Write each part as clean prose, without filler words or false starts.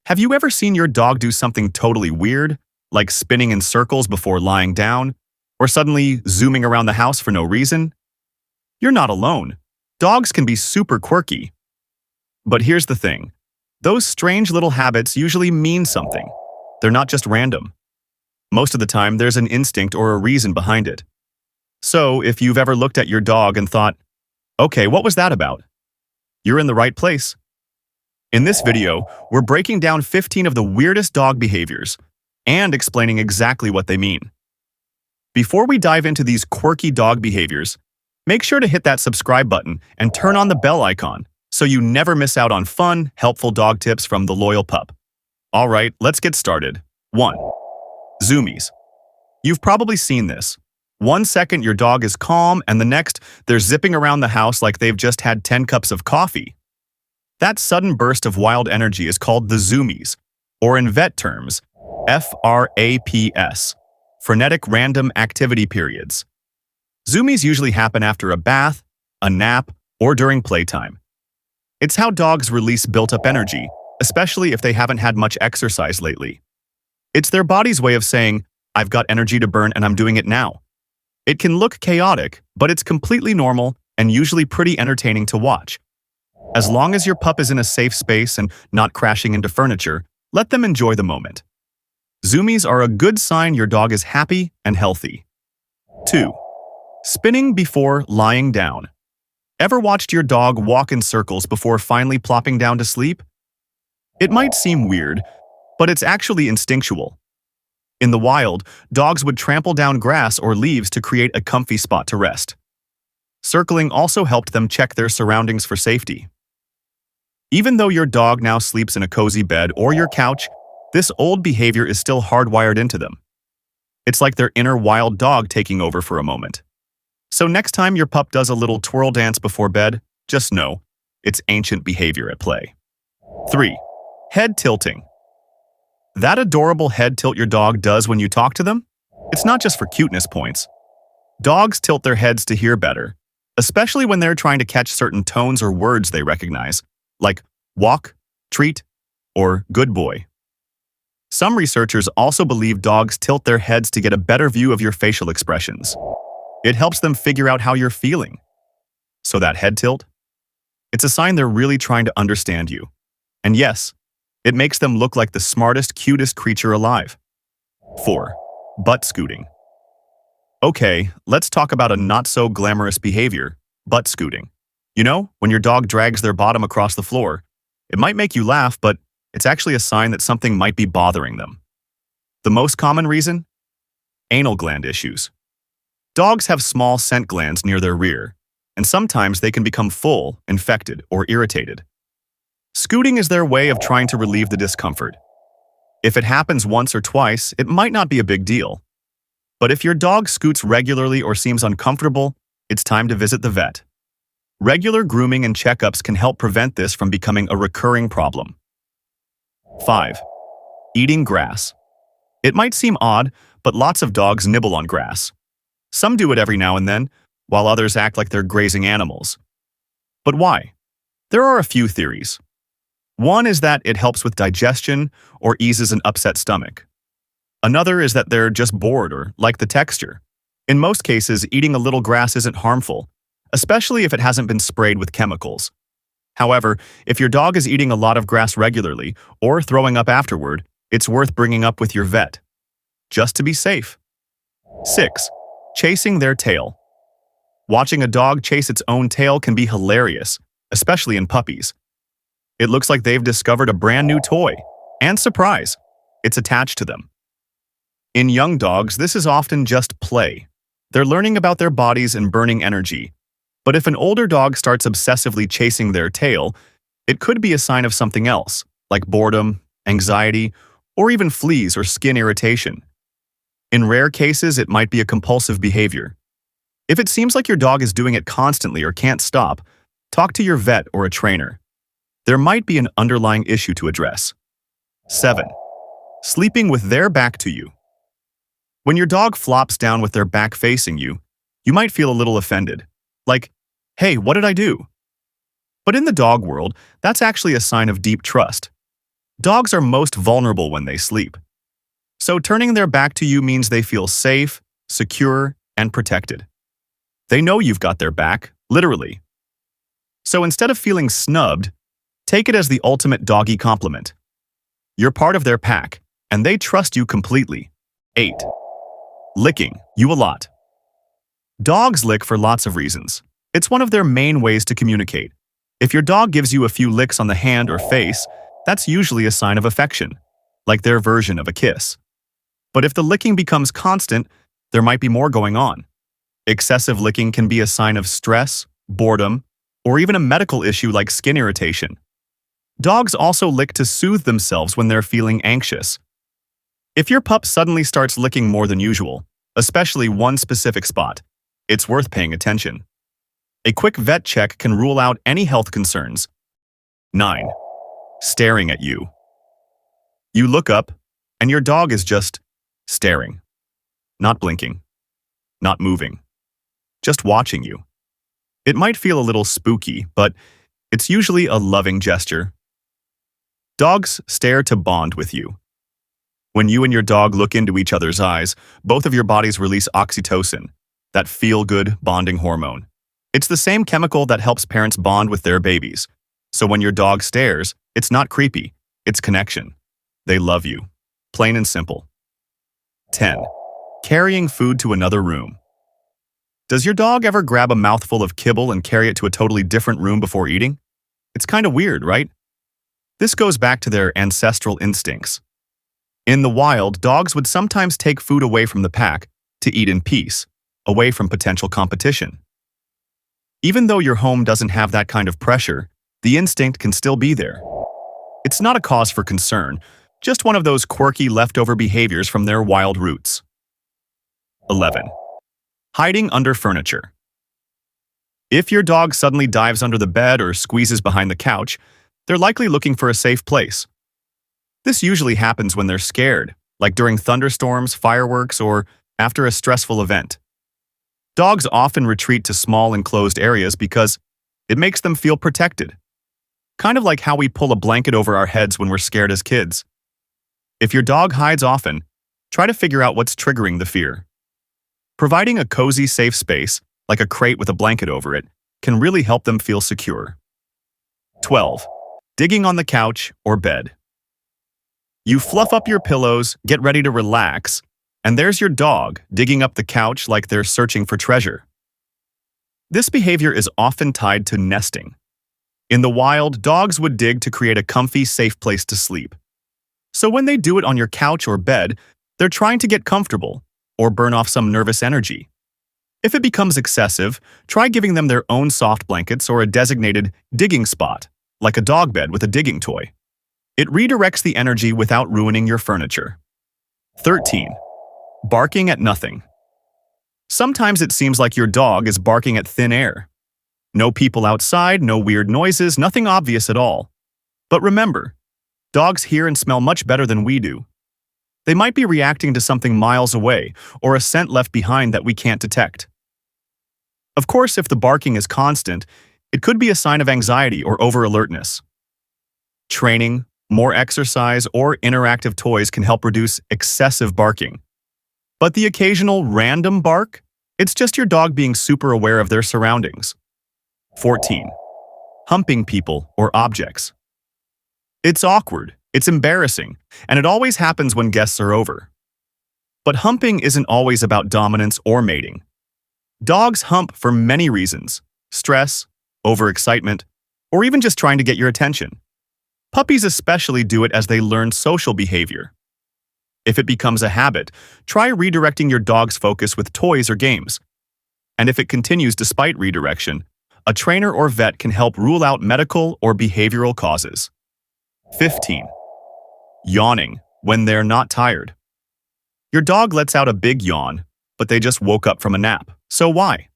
Have you ever seen your dog do something totally weird, like spinning in circles before lying down, or suddenly zooming around the house for no reason? You're not alone. Dogs can be super quirky. But here's the thing. Those strange little habits usually mean something. They're not just random. Most of the time, there's an instinct or a reason behind it. So, if you've ever looked at your dog and thought, okay, what was that about? You're in the right place. In this video, we're breaking down 15 of the weirdest dog behaviors and explaining exactly what they mean. Before we dive into these quirky dog behaviors, make sure to hit that subscribe button and turn on the bell icon so you never miss out on fun, helpful dog tips from the loyal pup. All right, let's get started. 1. Zoomies. You've probably seen this. 1 second your dog is calm and the next they're zipping around the house like they've just had 10 cups of coffee. That sudden burst of wild energy is called the zoomies, or in vet terms, FRAPS, frenetic random activity periods. Zoomies usually happen after a bath, a nap, or during playtime. It's how dogs release built-up energy, especially if they haven't had much exercise lately. It's their body's way of saying, I've got energy to burn and I'm doing it now. It can look chaotic, but it's completely normal and usually pretty entertaining to watch. As long as your pup is in a safe space and not crashing into furniture, let them enjoy the moment. Zoomies are a good sign your dog is happy and healthy. 2. Spinning before lying down. Ever watched your dog walk in circles before finally plopping down to sleep? It might seem weird, but it's actually instinctual. In the wild, dogs would trample down grass or leaves to create a comfy spot to rest. Circling also helped them check their surroundings for safety. Even though your dog now sleeps in a cozy bed or your couch, this old behavior is still hardwired into them. It's like their inner wild dog taking over for a moment. So next time your pup does a little twirl dance before bed, just know it's ancient behavior at play. 3. Head tilting. That adorable head tilt your dog does when you talk to them? It's not just for cuteness points. Dogs tilt their heads to hear better, especially when they're trying to catch certain tones or words they recognize, like walk, treat, or good boy. Some researchers also believe dogs tilt their heads to get a better view of your facial expressions. It helps them figure out how you're feeling. So that head tilt? It's a sign they're really trying to understand you. And yes, it makes them look like the smartest, cutest creature alive. 4. Butt scooting. Okay, let's talk about a not-so-glamorous behavior, butt scooting. You know, when your dog drags their bottom across the floor, it might make you laugh, but it's actually a sign that something might be bothering them. The most common reason? Anal gland issues. Dogs have small scent glands near their rear, and sometimes they can become full, infected, or irritated. Scooting is their way of trying to relieve the discomfort. If it happens once or twice, it might not be a big deal. But if your dog scoots regularly or seems uncomfortable, it's time to visit the vet. Regular grooming and checkups can help prevent this from becoming a recurring problem. 5. Eating grass. It might seem odd, but lots of dogs nibble on grass. Some do it every now and then, while others act like they're grazing animals. But why? There are a few theories. One is that it helps with digestion or eases an upset stomach. Another is that they're just bored or like the texture. In most cases, eating a little grass isn't harmful, especially if it hasn't been sprayed with chemicals. However, if your dog is eating a lot of grass regularly or throwing up afterward, it's worth bringing up with your vet, just to be safe. 6. Chasing their tail. Watching a dog chase its own tail can be hilarious, especially in puppies. It looks like they've discovered a brand new toy, and surprise, it's attached to them. In young dogs, this is often just play. They're learning about their bodies and burning energy. But if an older dog starts obsessively chasing their tail, it could be a sign of something else, like boredom, anxiety, or even fleas or skin irritation. In rare cases, it might be a compulsive behavior. If it seems like your dog is doing it constantly or can't stop, talk to your vet or a trainer. There might be an underlying issue to address. 7. Sleeping with their back to you. When your dog flops down with their back facing you, you might feel a little offended. Like, hey, what did I do? But in the dog world, that's actually a sign of deep trust. Dogs are most vulnerable when they sleep. So turning their back to you means they feel safe, secure, and protected. They know you've got their back, literally. So instead of feeling snubbed, take it as the ultimate doggy compliment. You're part of their pack, and they trust you completely. 8. Licking you a lot. Dogs lick for lots of reasons. It's one of their main ways to communicate. If your dog gives you a few licks on the hand or face, that's usually a sign of affection, like their version of a kiss. But if the licking becomes constant, there might be more going on. Excessive licking can be a sign of stress, boredom, or even a medical issue like skin irritation. Dogs also lick to soothe themselves when they're feeling anxious. If your pup suddenly starts licking more than usual, especially one specific spot, it's worth paying attention. A quick vet check can rule out any health concerns. 9. Staring at you. You look up, and your dog is just staring. Not blinking. Not moving. Just watching you. It might feel a little spooky, but it's usually a loving gesture. Dogs stare to bond with you. When you and your dog look into each other's eyes, both of your bodies release oxytocin, that feel-good bonding hormone. It's the same chemical that helps parents bond with their babies. So when your dog stares, it's not creepy, it's connection. They love you. Plain and simple. 10. Carrying food to another room. Does your dog ever grab a mouthful of kibble and carry it to a totally different room before eating? It's kind of weird, right? This goes back to their ancestral instincts. In the wild, dogs would sometimes take food away from the pack to eat in peace, away from potential competition. Even though your home doesn't have that kind of pressure, the instinct can still be there. It's not a cause for concern, just one of those quirky leftover behaviors from their wild roots. 11. Hiding under furniture. If your dog suddenly dives under the bed or squeezes behind the couch, they're likely looking for a safe place. This usually happens when they're scared, like during thunderstorms, fireworks, or after a stressful event. Dogs often retreat to small enclosed areas because it makes them feel protected. Kind of like how we pull a blanket over our heads when we're scared as kids. If your dog hides often, try to figure out what's triggering the fear. Providing a cozy, safe space, like a crate with a blanket over it, can really help them feel secure. 12. Digging on the couch or bed. You fluff up your pillows, get ready to relax, and there's your dog digging up the couch like they're searching for treasure. This behavior is often tied to nesting. In the wild, dogs would dig to create a comfy, safe place to sleep. So when they do it on your couch or bed, they're trying to get comfortable or burn off some nervous energy. If it becomes excessive, try giving them their own soft blankets or a designated digging spot, like a dog bed with a digging toy. It redirects the energy without ruining your furniture. 13. Barking at nothing. Sometimes it seems like your dog is barking at thin air. No people outside, no weird noises, nothing obvious at all. But remember, dogs hear and smell much better than we do. They might be reacting to something miles away or a scent left behind that we can't detect. Of course, if the barking is constant, it could be a sign of anxiety or over-alertness. Training, more exercise, or interactive toys can help reduce excessive barking. But the occasional random bark? It's just your dog being super aware of their surroundings. 14. Humping people or objects. It's awkward, it's embarrassing, and it always happens when guests are over. But humping isn't always about dominance or mating. Dogs hump for many reasons: stress, overexcitement, or even just trying to get your attention. Puppies especially do it as they learn social behavior. If it becomes a habit, try redirecting your dog's focus with toys or games. And if it continues despite redirection, a trainer or vet can help rule out medical or behavioral causes. 15. Yawning when they're not tired. Your dog lets out a big yawn, but they just woke up from a nap. So why?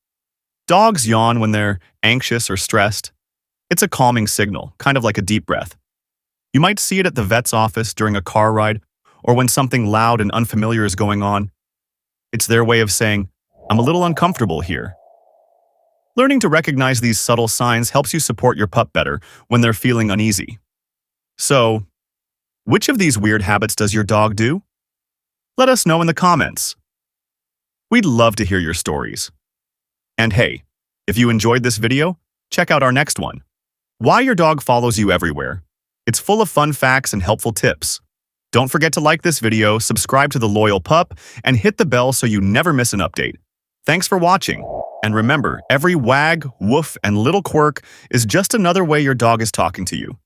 Dogs yawn when they're anxious or stressed. It's a calming signal, kind of like a deep breath. You might see it at the vet's office during a car ride, or when something loud and unfamiliar is going on. It's their way of saying, "I'm a little uncomfortable here." Learning to recognize these subtle signs helps you support your pup better when they're feeling uneasy. So, Which of these weird habits does your dog do? Let us know in the comments. We'd love to hear your stories. And hey, if you enjoyed this video, check out our next one. Why your dog follows you everywhere. It's full of fun facts and helpful tips. Don't forget to like this video, subscribe to The Loyal Pup, and hit the bell so you never miss an update. Thanks for watching. And remember, every wag, woof, and little quirk is just another way your dog is talking to you.